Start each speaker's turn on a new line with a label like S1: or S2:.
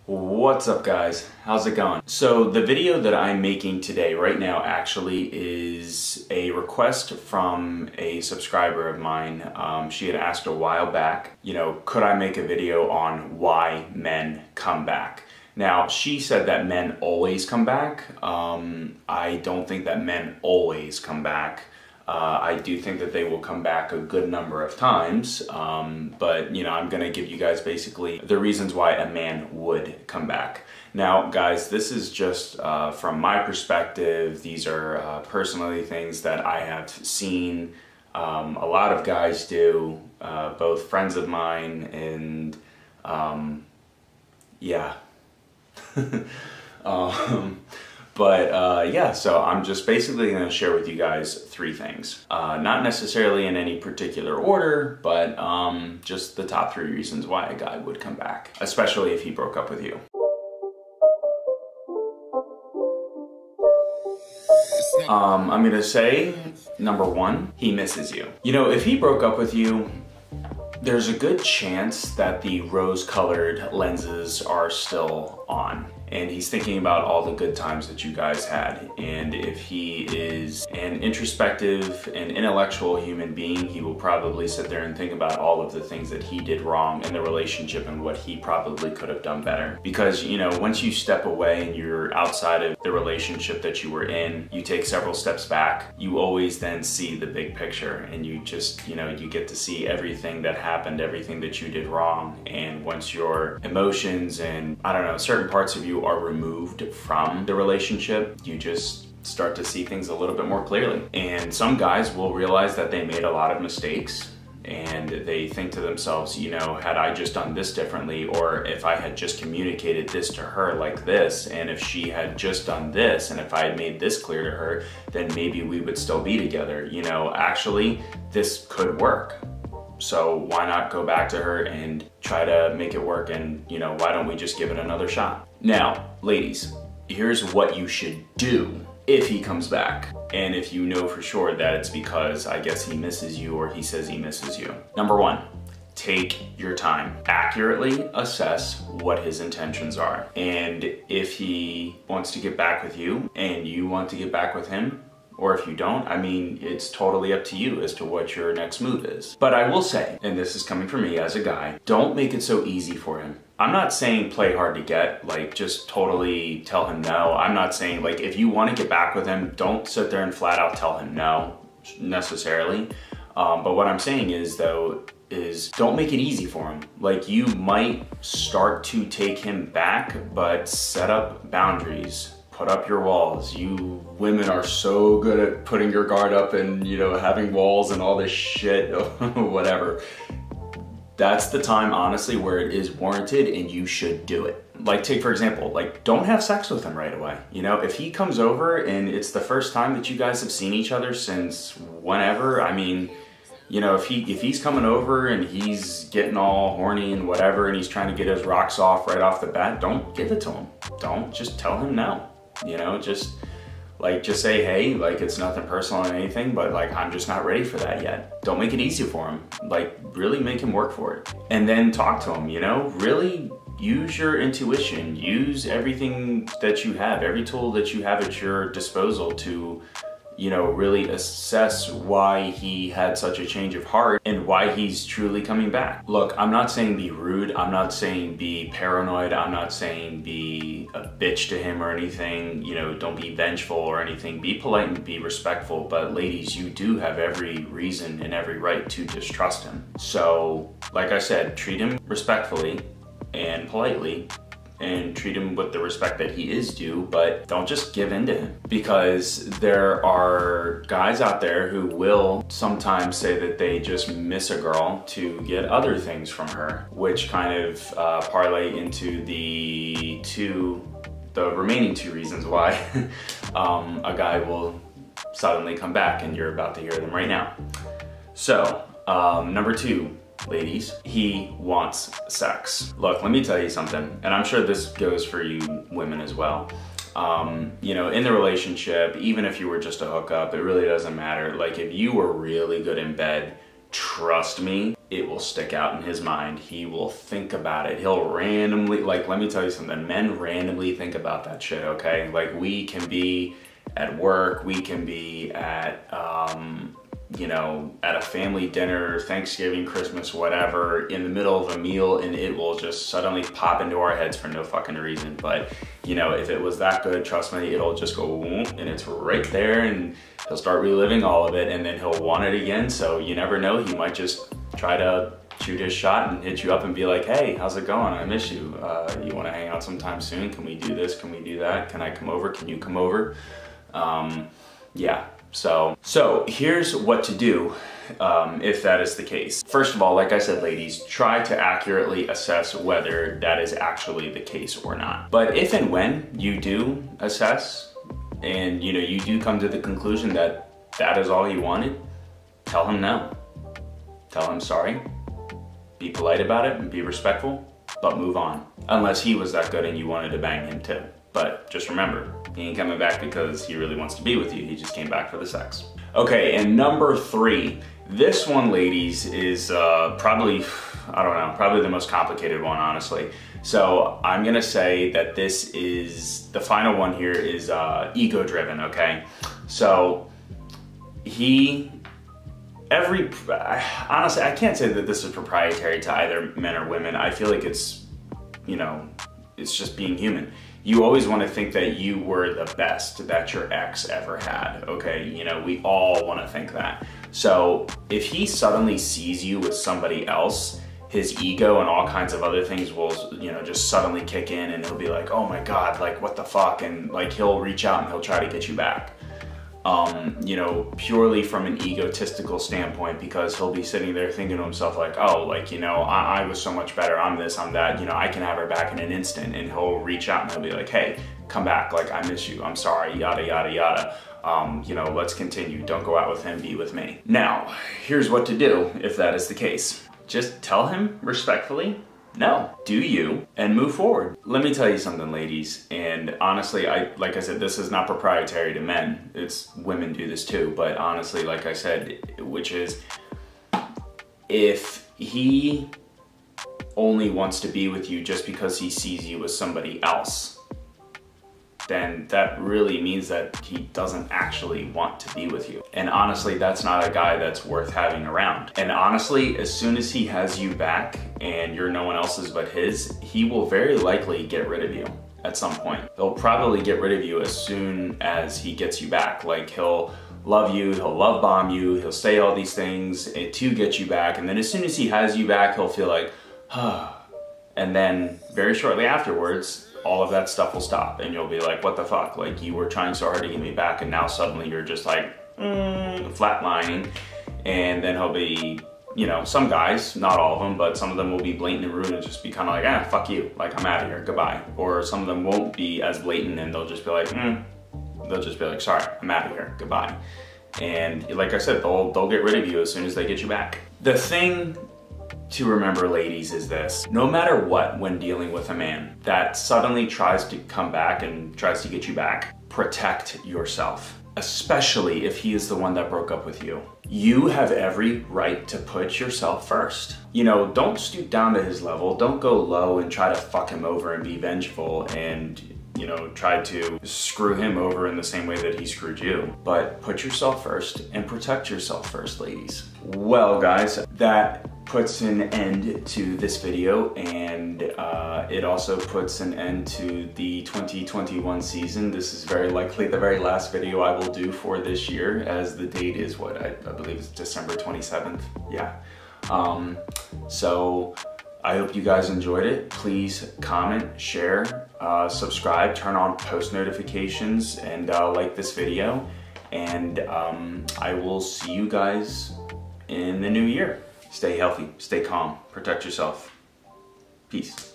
S1: What's up, guys? How's it going? So the video that I'm making today right now actually is a request from a subscriber of mine. She had asked a while back, could I make a video on why men come back? Now, she said that men always come back. I don't think that men always come back. I do think that they will come back a good number of times, but I'm gonna give you guys basically the reasons why a man would come back. Now, guys, this is just from my perspective. These are personally things that I have seen a lot of guys do, both friends of mine and yeah. Yeah, so I'm just basically going to share with you guys three things. Not necessarily in any particular order, but just the top three reasons why a guy would come back, especially if he broke up with you. I'm going to say, number one, he misses you. If he broke up with you, there's a good chance that the rose-colored lenses are still on. And he's thinking about all the good times that you guys had. And if he is an introspective and intellectual human being, he will probably sit there and think about all of the things that he did wrong in the relationship and what he probably could have done better. Because, once you step away and you're outside of the relationship that you were in, you take several steps back, you always then see the big picture, and you just, you get to see everything that happened, everything that you did wrong. And once your emotions and, certain parts of you are removed from the relationship, you just start to see things a little bit more clearly. And some guys will realize that they made a lot of mistakes, and they think to themselves, had I just done this differently, or if I had just communicated this to her like this, and if she had just done this, and if I had made this clear to her, then maybe we would still be together. Actually, this could work. So why not go back to her and try to make it work, and why don't we just give it another shot? Now, ladies, here's what you should do if he comes back, and if you know for sure that it's because, I guess, he misses you or he says he misses you. Number one, take your time. Accurately assess what his intentions are. And if he wants to get back with you and you want to get back with him, or if you don't, it's totally up to you as to what your next move is. But I will say, and this is coming from me as a guy, don't make it so easy for him. I'm not saying play hard to get, just totally tell him no. I'm not saying, if you want to get back with him, don't sit there and flat out tell him no, necessarily. But what I'm saying is, though, is don't make it easy for him. You might start to take him back, but set up boundaries. Put up your walls. You women are so good at putting your guard up and, having walls and all this shit, whatever. That's the time, honestly, where it is warranted and you should do it. Take, for example, don't have sex with him right away. If he comes over and it's the first time that you guys have seen each other since whenever, if he's coming over and he's getting all horny and whatever, and he's trying to get his rocks off right off the bat, don't give it to him. Don't, just tell him no. Just say, hey, it's nothing personal or anything, but I'm just not ready for that yet. Don't make it easy for him. Really make him work for it. And then talk to him, really use your intuition, use everything that you have, every tool that you have at your disposal to, really assess why he had such a change of heart and why he's truly coming back. Look, I'm not saying be rude, I'm not saying be paranoid, I'm not saying be a bitch to him or anything, don't be vengeful or anything. Be polite and be respectful, but ladies, you do have every reason and every right to distrust him. So, like I said, treat him respectfully and politely, and treat him with the respect that he is due, but don't just give in to him. Because there are guys out there who will sometimes say that they just miss a girl to get other things from her, which kind of parlay into the remaining two reasons why a guy will suddenly come back, and you're about to hear them right now. So, number two, ladies, he wants sex. Look, let me tell you something, and I'm sure this goes for you women as well. In the relationship, even if you were just a hookup, it really doesn't matter. If you were really good in bed, trust me, it will stick out in his mind. He will think about it. He'll randomly, like, let me tell you something, men randomly think about that shit, okay? Like, we can be at work, we can be at, you know, at a family dinner, Thanksgiving, Christmas, whatever, in the middle of a meal, and it will just suddenly pop into our heads for no fucking reason. But, you know, if it was that good, trust me, it'll just go whoop, and it's right there, and he'll start reliving all of it, and then he'll want it again. So you never know, he might just try to shoot his shot and hit you up and be like, hey, how's it going? I miss you. You wanna hang out sometime soon? Can we do this? Can we do that? Can I come over? Can you come over? Yeah. So here's what to do if that is the case. First of all, like I said, ladies, try to accurately assess whether that is actually the case or not. But if and when you do assess and you know you do come to the conclusion that that is all you wanted, tell him no. Tell him sorry. Be polite about it and be respectful, but move on. Unless he was that good and you wanted to bang him too. But just remember, he ain't coming back because he really wants to be with you. He just came back for the sex. Okay, and number 3. This one, ladies, is probably, I don't know, probably the most complicated one, honestly. So I'm gonna say that this is, the final one here is ego-driven, okay? So honestly, I can't say that this is proprietary to either men or women. I feel like it's, you know, it's just being human. You always want to think that you were the best that your ex ever had, okay? You know, we all want to think that. So if he suddenly sees you with somebody else, his ego and all kinds of other things will, you know, just suddenly kick in, and he'll be like, oh my God, like what the fuck? And like he'll reach out and he'll try to get you back. You know, purely from an egotistical standpoint, because he'll be sitting there thinking to himself like, oh, like, you know, I was so much better, I'm this, I'm that, you know, I can have her back in an instant. And he'll reach out and he'll be like, hey, come back, like, I miss you, I'm sorry, yada, yada, yada. You know, let's continue, don't go out with him, be with me. Now, here's what to do if that is the case. Just tell him respectfully, no, do you, and move forward. Let me tell you something, ladies, and honestly, like I said, this is not proprietary to men. It's women do this too, but honestly, like I said, which is, if he only wants to be with you just because he sees you as somebody else, then that really means that he doesn't actually want to be with you. And honestly, that's not a guy that's worth having around. And honestly, as soon as he has you back and you're no one else's but his, he will very likely get rid of you at some point. He'll probably get rid of you as soon as he gets you back. Like, he'll love you, he'll love bomb you, he'll say all these things to get you back. And then as soon as he has you back, he'll feel like, ah. And then very shortly afterwards, all of that stuff will stop and you'll be like, what the fuck? Like, you were trying so hard to get me back and now suddenly you're just like, flatlining. And then he'll be, you know, some guys, not all of them, but some of them will be blatant and rude and just be kind of like, ah, fuck you, like, I'm out of here, goodbye. Or some of them won't be as blatant and they'll just be like, they'll just be like, sorry, I'm out of here, goodbye. And like I said, they'll get rid of you as soon as they get you back. The thing to remember, ladies, is this: no matter what, when dealing with a man that suddenly tries to come back and tries to get you back, protect yourself, especially if he is the one that broke up with you. You have every right to put yourself first. You know, don't stoop down to his level, don't go low and try to fuck him over and be vengeful and, you know, try to screw him over in the same way that he screwed you. But put yourself first and protect yourself first, ladies. Well, guys, that puts an end to this video, and it also puts an end to the 2021 season. This is very likely the very last video I will do for this year, as the date is what I believe is December 27th. Yeah. So I hope you guys enjoyed it. Please comment, share, subscribe, turn on post notifications, and like this video. And I will see you guys in the new year. Stay healthy, stay calm, protect yourself. Peace.